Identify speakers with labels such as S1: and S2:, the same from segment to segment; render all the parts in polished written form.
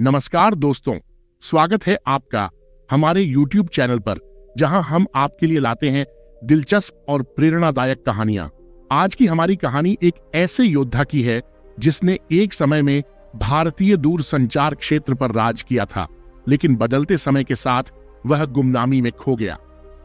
S1: नमस्कार दोस्तों, स्वागत है आपका हमारे YouTube चैनल पर, जहां हम आपके लिए लाते हैं दिलचस्प और प्रेरणादायक कहानियां। आज की हमारी कहानी एक ऐसे योद्धा की है जिसने एक समय में भारतीय दूरसंचार क्षेत्र पर राज किया था, लेकिन बदलते समय के साथ वह गुमनामी में खो गया।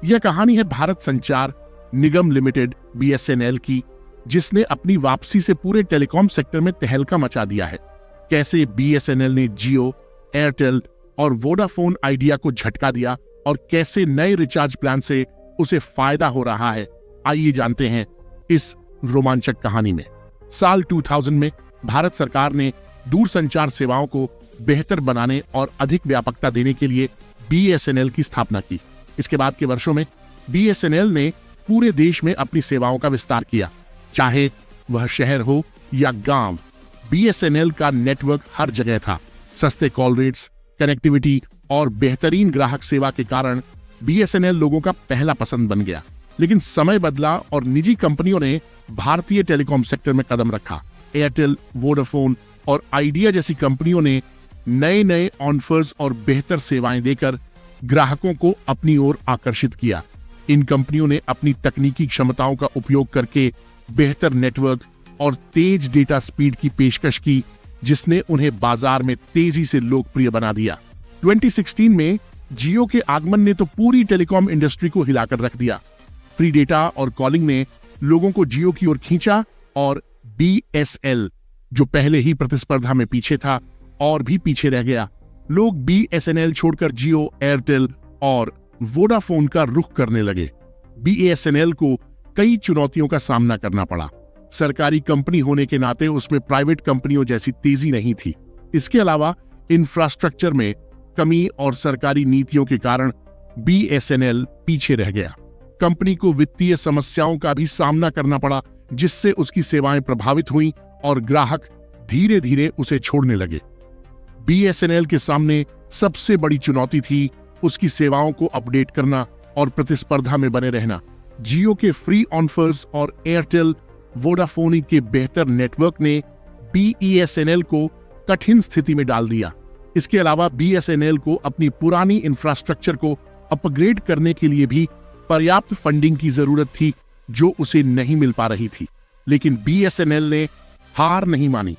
S1: यह कहानी है भारत संचार निगम लिमिटेड BSNL की, जिसने अपनी वापसी से पूरे टेलीकॉम सेक्टर में तहलका मचा दिया है। कैसे BSNL ने जियो, एयरटेल और वोडाफोन आइडिया को झटका दिया और कैसे नए रिचार्ज प्लान से उसे फायदा हो रहा है, आइए जानते हैं इस रोमांचक कहानी में। साल 2000 में भारत सरकार ने दूरसंचार सेवाओं को बेहतर बनाने और अधिक व्यापकता देने के लिए BSNL की स्थापना की। इसके बाद के वर्षों में BSNL ने पूरे देश में अपनी सेवाओं का विस्तार किया। चाहे वह शहर हो या गांव, BSNL का नेटवर्क हर जगह था। सस्ते कॉल रेट्स, कनेक्टिविटी और बेहतरीन ग्राहक सेवा के कारण BSNL लोगों का पहला पसंद बन गया। लेकिन समय बदला और निजी कंपनियों ने भारतीय टेलीकॉम सेक्टर में कदम रखा। एयरटेल, वोडाफोन और आइडिया जैसी कंपनियों ने नए नए ऑफर्स और बेहतर सेवाएं देकर ग्राहकों को अपनी ओर आकर्षित किया। इन कंपनियों ने अपनी तकनीकी क्षमताओं का उपयोग करके बेहतर नेटवर्क और तेज डेटा स्पीड की पेशकश की, जिसने उन्हें बाजार में तेजी से लोकप्रिय बना दिया। 2016 में जियो के आगमन ने तो पूरी टेलीकॉम इंडस्ट्री को हिलाकर रख दिया। फ्री डेटा और कॉलिंग ने लोगों को जियो की ओर खींचा और BSNL, जो पहले ही प्रतिस्पर्धा में पीछे था, और भी पीछे रह गया। लोग BSNL छोड़कर जियो, एयरटेल और वोडाफोन का रुख करने लगे। BSNL को कई चुनौतियों का सामना करना पड़ा। सरकारी कंपनी होने के नाते उसमें प्राइवेट कंपनियों जैसी तेजी नहीं थी। इसके अलावा इंफ्रास्ट्रक्चर में कमी और सरकारी नीतियों के कारण BSNL पीछे रह गया। कंपनी को वित्तीय समस्याओं का भी सामना करना पड़ा, जिससे उसकी सेवाएं प्रभावित हुईं और ग्राहक धीरे धीरे उसे छोड़ने लगे। BSNL के सामने सबसे बड़ी चुनौती थी उसकी सेवाओं को अपडेट करना और प्रतिस्पर्धा में बने रहना। जियो के फ्री ऑफर्स और एयरटेल, वोडाफोन के बेहतर नेटवर्क ने BSNL को कठिन स्थिति में डाल दिया। इसके अलावा BSNL को अपनी पुरानी इंफ्रास्ट्रक्चर को अपग्रेड करने के लिए भी पर्याप्त फंडिंग की जरूरत थी, जो उसे नहीं मिल पा रही थी। लेकिन BSNL ने हार नहीं मानी।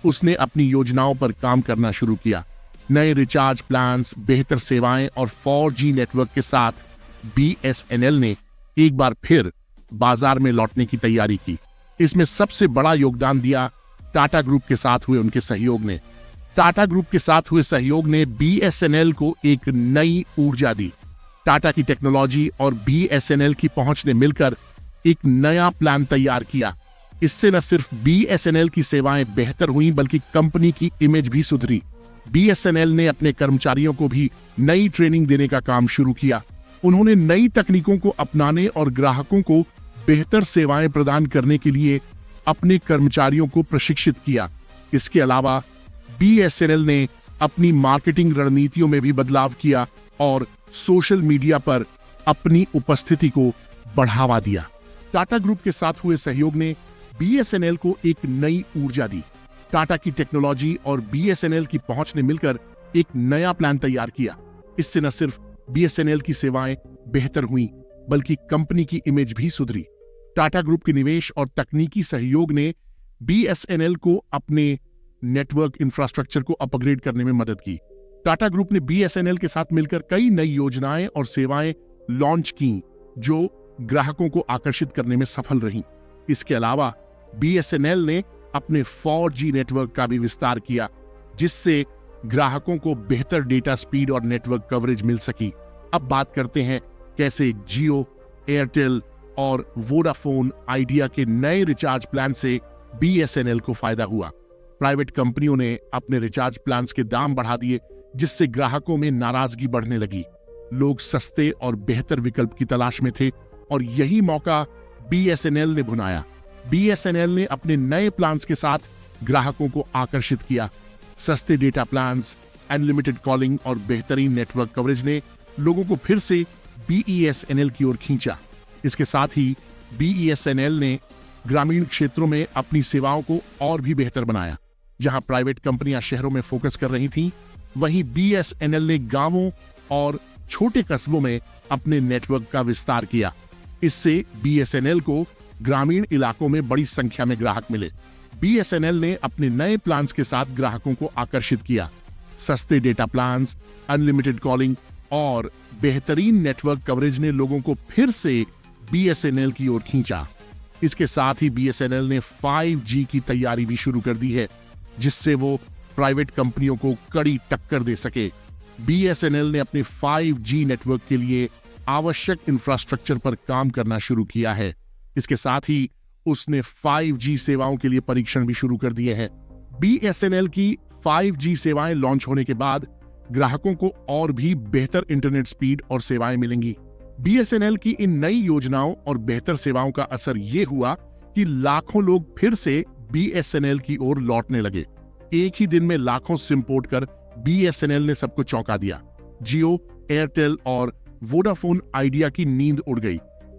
S1: उसने अपनी योजनाओं पर काम करना शुरू किया। नए रिचार्ज प्लान्स, बेहतर सेवाएं और 4G नेटवर्क के साथ BSNL ने एक बार फिर बाजार में लौटने की तैयारी की। इसमें सबसे बड़ा योगदान दिया टाटा ग्रुप के साथ हुए उनके सहयोग ने। टाटा ग्रुप के साथ हुए सहयोग ने BSNL को एक नई ऊर्जा दी। टाटा की टेक्नोलॉजी और BSNL की पहुंच ने मिलकर एक नया प्लान तैयार किया। इससे न सिर्फ BSNL की सेवाएं बेहतर हुईं, बल्कि कंपनी की इमेज भी सुधरी। BSNL ने अपने कर्मचारियों को भी नई ट्रेनिंग देने का काम शुरू किया। उन्होंने नई तकनीकों को अपनाने और ग्राहकों को बेहतर सेवाएं प्रदान करने के लिए अपने कर्मचारियों को प्रशिक्षित किया। इसके अलावा BSNL ने अपनी मार्केटिंग रणनीतियों में भी बदलाव किया और सोशल मीडिया पर अपनी उपस्थिति को बढ़ावा दिया। टाटा ग्रुप के साथ हुए सहयोग ने BSNL को एक नई ऊर्जा दी। टाटा की टेक्नोलॉजी और BSNL की पहुंच ने मिलकर एक नया प्लान तैयार किया। इससे न सिर्फ BSNL की सेवाएं बेहतर हुईं, बल्कि कंपनी की इमेज भी सुधरी। टाटा ग्रुप के निवेश और तकनीकी सहयोग ने BSNL को अपने नेटवर्क इंफ्रास्ट्रक्चर को अपग्रेड करने में मदद की। टाटा ग्रुप ने BSNL के साथ मिलकर कई नई योजनाएं और सेवाएं लॉन्च की, जो ग्राहकों को आकर्षित करने में सफल रहीं। इसके अलावा BSNL ने अपने 4G नेटवर्क का भी विस्तार किया, जिससे ग्राहकों को बेहतर डेटा स्पीड और नेटवर्क कवरेज मिल सकी। अब बात करते हैं कैसे जियो, एयरटेल और वोडाफोन आइडिया के नए रिचार्ज प्लान से BSNL को फायदा हुआ। प्राइवेट कंपनियों ने अपने रिचार्ज प्लान्स के दाम बढ़ा दिए, जिससे ग्राहकों में नाराजगी बढ़ने लगी। लोग सस्ते और बेहतर विकल्प की तलाश में थे और यही मौका BSNL ने भुनाया। BSNL ने अपने नए प्लान्स के साथ ग्राहकों को आकर्षित किया। सस्ते डेटा प्लान्स, अनलिमिटेड कॉलिंग और बेहतरीन नेटवर्क कवरेज ने लोगों को फिर से BSNL की ओर खींचा। इसके साथ ही BSNL ने ग्रामीण क्षेत्रों में अपनी सेवाओं को और भी बेहतर बनाया। जहां प्राइवेट कंपनियां शहरों में फोकस कर रही थीं, वहीं BSNL ने गांवों और छोटे कस्बों में अपने नेटवर्क का विस्तार किया। इससे BSNL को ग्रामीण इलाकों में बड़ी संख्या में ग्राहक मिले। BSNL ने अपने नए प्लान्स के साथ ग्राहकों को आकर्षित किया। सस्ते डेटा प्लान्स, अनलिमिटेड कॉलिंग और बेहतरीन नेटवर्क कवरेज ने लोगों को फिर से BSNL की ओर खींचा। इसके साथ ही BSNL ने 5G की तैयारी भी शुरू कर दी है, जिससे वो प्राइवेट कंपनियों को कड़ी टक्कर दे सके। BSNL ने अपने 5G नेटवर्क के लिए आवश्यक इंफ्रास्ट्रक्चर पर काम करना शुरू किया है। इसके साथ ही उसने 5G सेवाओं के लिए परीक्षण भी शुरू कर दिए हैं। BSNL की 5G सेवाएं लॉन्च होने के बाद ग्राहकों को और भी बेहतर इंटरनेट स्पीड और सेवाएं मिलेंगी। BSNL की इन नई योजनाओं और बेहतर सेवाओं का असर ये हुआ कि लाखों लोग फिर से BSNL की ओर लौटने लगे। एक ही दिन में लाखों सिम पोर्ट कर BSNL ने सबको चौंका दिया। जियो, एयरटेल और वोडाफोन आइडिया की नींद उड़ गई।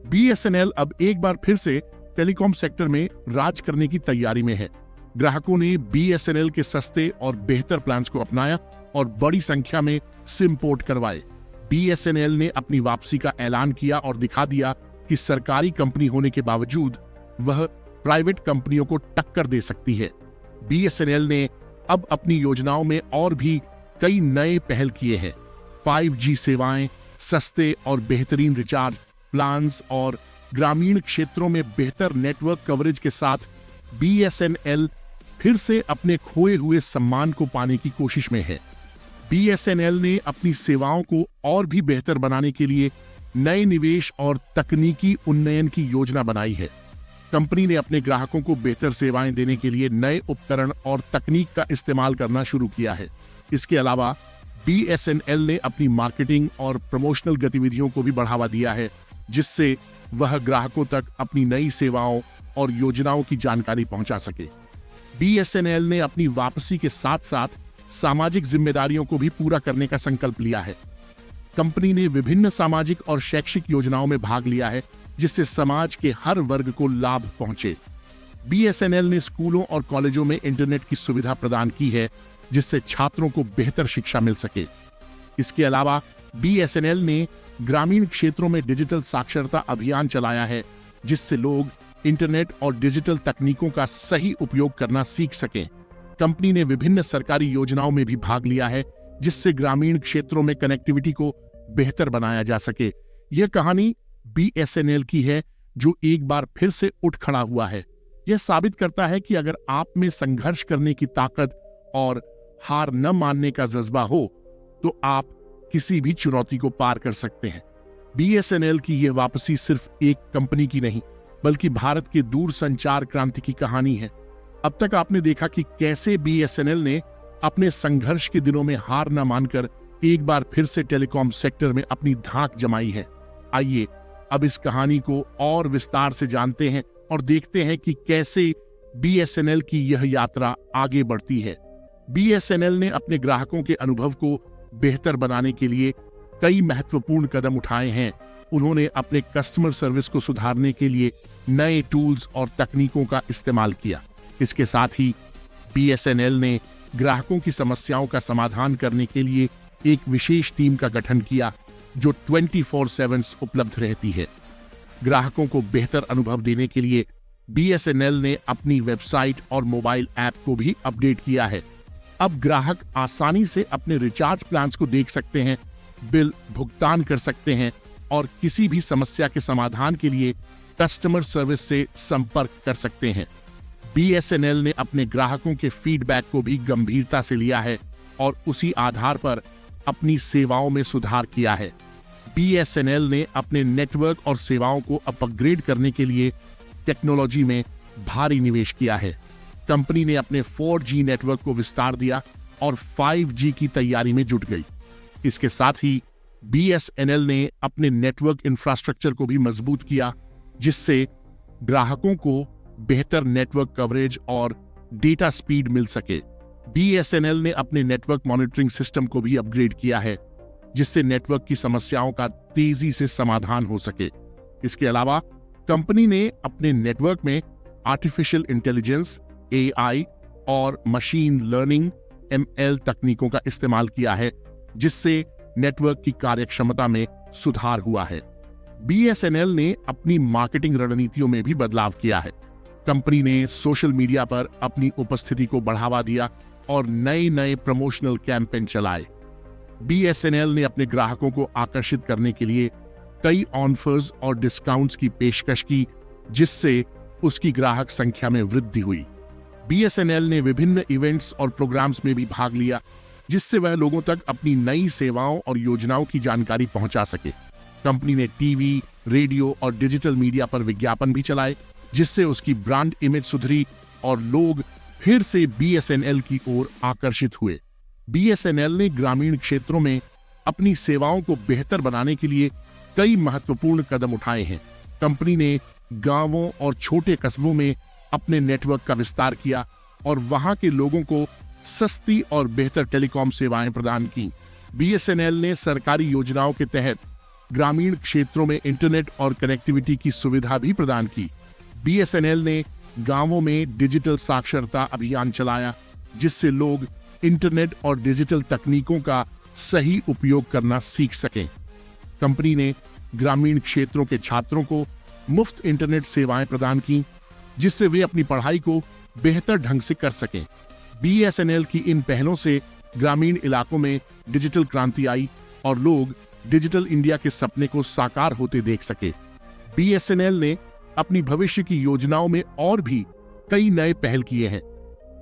S1: BSNL अब एक बार फिर से टेलीकॉम सेक्टर में राज करने की तैयारी में है। ग्राहकों ने BSNL के सस्ते और बेहतर प्लान्स को अपनाया और बड़ी संख्या में सिम पोर्ट करवाए। BSNL ने अपनी वापसी का ऐलान किया और दिखा दिया कि सरकारी कंपनी होने के बावजूद वह प्राइवेट कंपनियों को टक्कर दे सकती है। BSNL ने अब अपनी योजनाओं में और भी कई नए पहल किए हैं। 5G सेवाएं, सस्ते और बेहतरीन रिचार्ज प्लान्स और ग्रामीण क्षेत्रों में बेहतर नेटवर्क कवरेज के साथ BSNL फिर से अपने खोए हुए सम्मान को पाने की कोशिश में है। BSNL ने अपनी सेवाओं को और भी बेहतर बनाने के लिए नए निवेश और तकनीकी उन्नयन की योजना बनाई है। कंपनी ने अपने ग्राहकों को बेहतर सेवाएं देने के लिए नए उपकरण और तकनीक का इस्तेमाल करना शुरू किया है। इसके अलावा BSNL ने अपनी मार्केटिंग और प्रमोशनल गतिविधियों को भी बढ़ावा दिया है, जिससे वह ग्राहकों तक अपनी नई सेवाओं और योजनाओं की जानकारी पहुंचा सके। BSNL ने अपनी वापसी के साथ साथ सामाजिक जिम्मेदारियों को भी पूरा करने का संकल्प लिया है। कंपनी ने विभिन्न सामाजिक और शैक्षिक योजनाओं में भाग लिया है, जिससे समाज के हर वर्ग को लाभ पहुंचे। BSNL ने स्कूलों और कॉलेजों में इंटरनेट की सुविधा प्रदान की है, जिससे छात्रों को बेहतर शिक्षा मिल सके। इसके अलावा BSNL ने ग्रामीण क्षेत्रों में डिजिटल साक्षरता अभियान चलाया है, जिससे लोग इंटरनेट और डिजिटल तकनीकों का सही उपयोग करना सीख सकें। कंपनी ने विभिन्न सरकारी योजनाओं में भी भाग लिया है, जिससे ग्रामीण क्षेत्रों में कनेक्टिविटी को बेहतर बनाया जा सके। यह कहानी BSNL की है, जो एक बार फिर से उठ खड़ा हुआ है। यह साबित करता है कि अगर आप में संघर्ष करने की ताकत और हार न मानने का जज्बा हो, तो आप किसी भी चुनौती को पार कर सकते हैं। BSNL की यह वापसी सिर्फ एक कंपनी की नहीं, बल्कि भारत के दूरसंचार क्रांति की कहानी है। अब तक आपने देखा कि कैसे BSNL ने अपने संघर्ष के दिनों में हार न मानकर एक बार फिर से टेलीकॉम सेक्टर में अपनी धाक जमाई है। आइए अब इस कहानी को और विस्तार से जानते हैं और देखते हैं कि कैसे BSNL की यह यात्रा आगे बढ़ती है। BSNL ने अपने ग्राहकों के अनुभव को बेहतर बनाने के लिए कई महत्वपूर्ण कदम उठाए हैं। उन्होंने अपने कस्टमर सर्विस को सुधारने के लिए नए टूल्स और तकनीकों का इस्तेमाल किया। इसके साथ ही BSNL ने ग्राहकों की समस्याओं का समाधान करने के लिए एक विशेष टीम का गठन किया, जो 24/7 उपलब्ध रहती है। ग्राहकों को बेहतर अनुभव देने के लिए BSNL ने अपनी वेबसाइट और मोबाइल ऐप को भी अपडेट किया है। अब ग्राहक आसानी से अपने रिचार्ज प्लान्स को देख सकते हैं, बिल भुगतान कर सकते हैं और किसी भी समस्या के समाधान के लिए कस्टमर सर्विस से संपर्क कर सकते हैं। BSNL ने अपने ग्राहकों के फीडबैक को भी गंभीरता से लिया है और उसी आधार पर अपनी सेवाओं में सुधार किया है। BSNL ने अपने नेटवर्क और सेवाओं को अपग्रेड करने के लिए टेक्नोलॉजी में भारी निवेश किया है। कंपनी ने अपने 4G नेटवर्क को विस्तार दिया और 5G की तैयारी में जुट गई। इसके साथ ही BSNL ने अपने नेटवर्क इंफ्रास्ट्रक्चर को भी मजबूत किया, जिससे ग्राहकों को बेहतर नेटवर्क कवरेज और डेटा स्पीड मिल सके। BSNL ने अपने नेटवर्क मॉनिटरिंग सिस्टम को भी अपग्रेड किया है, जिससे नेटवर्क की समस्याओं का तेजी से समाधान हो सके। इसके अलावा कंपनी ने अपने नेटवर्क में आर्टिफिशियल इंटेलिजेंस, AI और मशीन लर्निंग VML तकनीकों का इस्तेमाल किया है, जिससे नेटवर्क की कार्यक्षमता में सुधार हुआ है। BSNL ने अपनी मार्केटिंग रणनीतियों में भी बदलाव किया है। कंपनी ने सोशल मीडिया पर अपनी उपस्थिति को बढ़ावा दिया और नए नए प्रमोशनल कैंपेन चलाए। BSNL ने अपने ग्राहकों को आकर्षित करने के लिए कई ऑफर्स और डिस्काउंट्स की पेशकश की, जिससे उसकी ग्राहक संख्या में वृद्धि हुई। BSNL ने विभिन्न इवेंट्स और प्रोग्राम्स में भी भाग लिया, जिससे वह लोगों तक अपनी नई सेवाओं और योजनाओं की जानकारी पहुंचा सके। कंपनी ने टीवी, रेडियो और डिजिटल मीडिया पर विज्ञापन भी चलाए, जिससे उसकी ब्रांड इमेज सुधरी और लोग फिर से BSNL की ओर आकर्षित हुए। BSNL ने ग्रामीण क्षेत्रों में अपनी सेवाओं को बेहतर बनाने के लिए कई महत्वपूर्ण कदम उठाए हैं। कंपनी ने गांवों और छोटे कस्बों में अपने नेटवर्क का विस्तार किया और वहां के लोगों को सस्ती और बेहतर टेलीकॉम सेवाएं प्रदान की। BSNL ने सरकारी योजनाओं के तहत ग्रामीण क्षेत्रों में इंटरनेट और कनेक्टिविटी की सुविधा भी प्रदान की। BSNL ने गांवों में डिजिटल साक्षरता अभियान चलाया, जिससे लोग इंटरनेट और डिजिटल तकनीकों का सही उपयोग करना सीख सकें। कंपनी ने ग्रामीण क्षेत्रों के छात्रों को मुफ्त इंटरनेट सेवाएं प्रदान की, जिससे वे अपनी पढ़ाई को बेहतर ढंग से कर सकें। BSNL की इन पहलों से ग्रामीण इलाकों में डिजिटल क्रांति आई और लोग डिजिटल इंडिया के सपने को साकार होते देख सके। BSNL ने अपनी भविष्य की योजनाओं में और भी कई नए पहल किए हैं।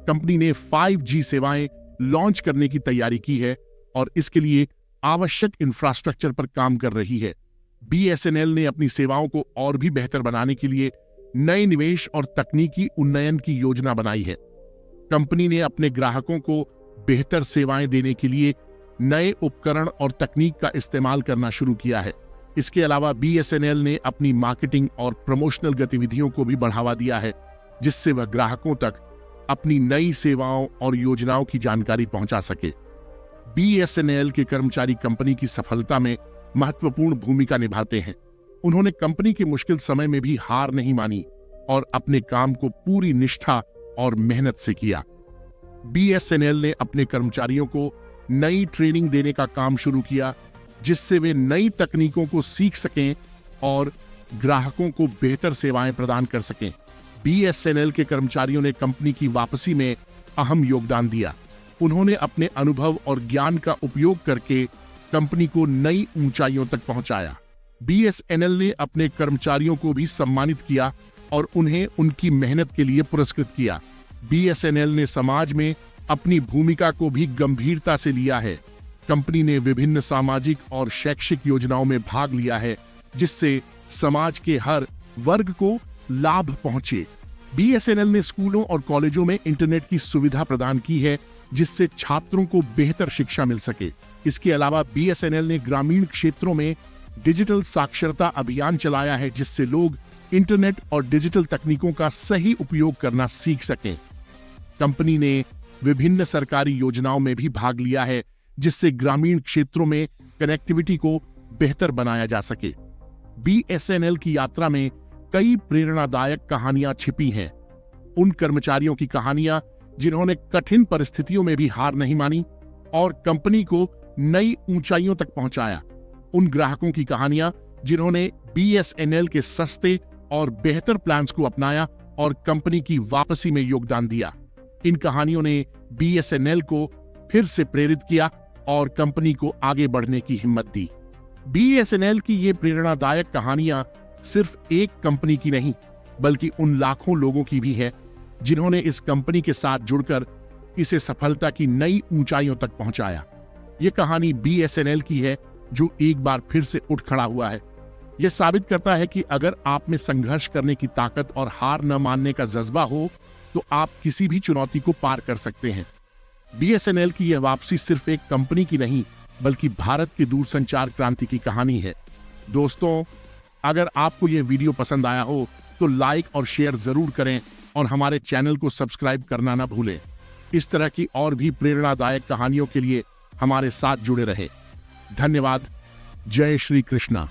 S1: कंपनी ने 5G सेवाएं लॉन्च करने की तैयारी की है और इसके लिए आवश्यक इंफ्रास्ट्रक्चर पर काम कर रही है। BSNL ने अपनी सेवाओं को और भी बेहतर बनाने के लिए नए निवेश और तकनीकी उन्नयन की योजना बनाई है। कंपनी ने अपने ग्राहकों को बेहतर सेवाएं देने के लिए नए उपकरण और तकनीक का इस्तेमाल करना शुरू किया है। इसके अलावा BSNL ने अपनी मार्केटिंग और प्रमोशनल गतिविधियों को भी बढ़ावा दिया है, जिससे वह ग्राहकों तक अपनी नई सेवाओं और योजनाओं की जानकारी पहुंचा सके। BSNL के कर्मचारी कंपनी की सफलता में महत्वपूर्ण भूमिका निभाते हैं। उन्होंने कंपनी के मुश्किल समय में भी हार नहीं मानी और अपने काम को पूरी निष्ठा और मेहनत से किया। BSNL ने अपने कर्मचारियों को नई ट्रेनिंग देने का काम शुरू किया, जिससे वे नई तकनीकों को सीख सकें और ग्राहकों को बेहतर सेवाएं प्रदान कर सकें। BSNL के कर्मचारियों ने कंपनी की वापसी में अहम योगदान दिया। उन्होंने अपने अनुभव और ज्ञान का उपयोग करके कंपनी को नई ऊंचाइयों तक पहुंचाया। BSNL ने अपने कर्मचारियों को भी सम्मानित किया और उन्हें उनकी मेहनत के लिए पुरस्कृत किया। BSNL ने समाज में अपनी भूमिका को भी गंभीरता से लिया है। कंपनी ने विभिन्न सामाजिक और शैक्षिक योजनाओं में भाग लिया है, जिससे समाज के हर वर्ग को लाभ पहुंचे। BSNL ने स्कूलों और कॉलेजों में इंटरनेट की सुविधा प्रदान की है, जिससे छात्रों को बेहतर शिक्षा मिल सके। इसके अलावा BSNL ने ग्रामीण क्षेत्रों में डिजिटल साक्षरता अभियान चलाया है, जिससे लोग इंटरनेट और डिजिटल तकनीकों का सही उपयोग करना सीख सकें। कंपनी ने विभिन्न सरकारी योजनाओं में भी भाग लिया है, जिससे ग्रामीण क्षेत्रों में कनेक्टिविटी को बेहतर बनाया जा सके। BSNL की यात्रा में कई प्रेरणादायक कहानियां छिपी हैं। उन कर्मचारियों की कहानियां जिन्होंने कठिन परिस्थितियों में भी हार नहीं मानी और कंपनी को नई ऊंचाइयों तक पहुंचाया। उन ग्राहकों की कहानियां जिन्होंने BSNL के सस्ते और बेहतर प्लान्स को अपनाया और कंपनी की वापसी में योगदान दिया। इन कहानियों ने BSNL को फिर से प्रेरित किया और कंपनी को आगे बढ़ने की हिम्मत दी। BSNL की ये प्रेरणादायक कहानियां सिर्फ एक कंपनी की नहीं, बल्कि उन लाखों लोगों की भी है जिन्होंने इस कंपनी के साथ जुड़कर इसे सफलता की नई ऊंचाइयों तक पहुंचाया। ये कहानी BSNL की है, जो एक बार फिर से उठ खड़ा हुआ है। यह साबित करता है कि अगर आप में संघर्ष करने की ताकत और हार न मानने का जज्बा हो, तो आप किसी भी चुनौती को पार कर सकते हैं। BSNL की यह वापसी सिर्फ एक कंपनी की नहीं, बल्कि भारत की दूरसंचार क्रांति की कहानी है। दोस्तों, अगर आपको यह वीडियो पसंद आया हो तो लाइक और शेयर जरूर करें और हमारे चैनल को सब्सक्राइब करना ना भूलें। इस तरह की और भी प्रेरणादायक कहानियों के लिए हमारे साथ जुड़े रहें। धन्यवाद। जय श्री कृष्णा।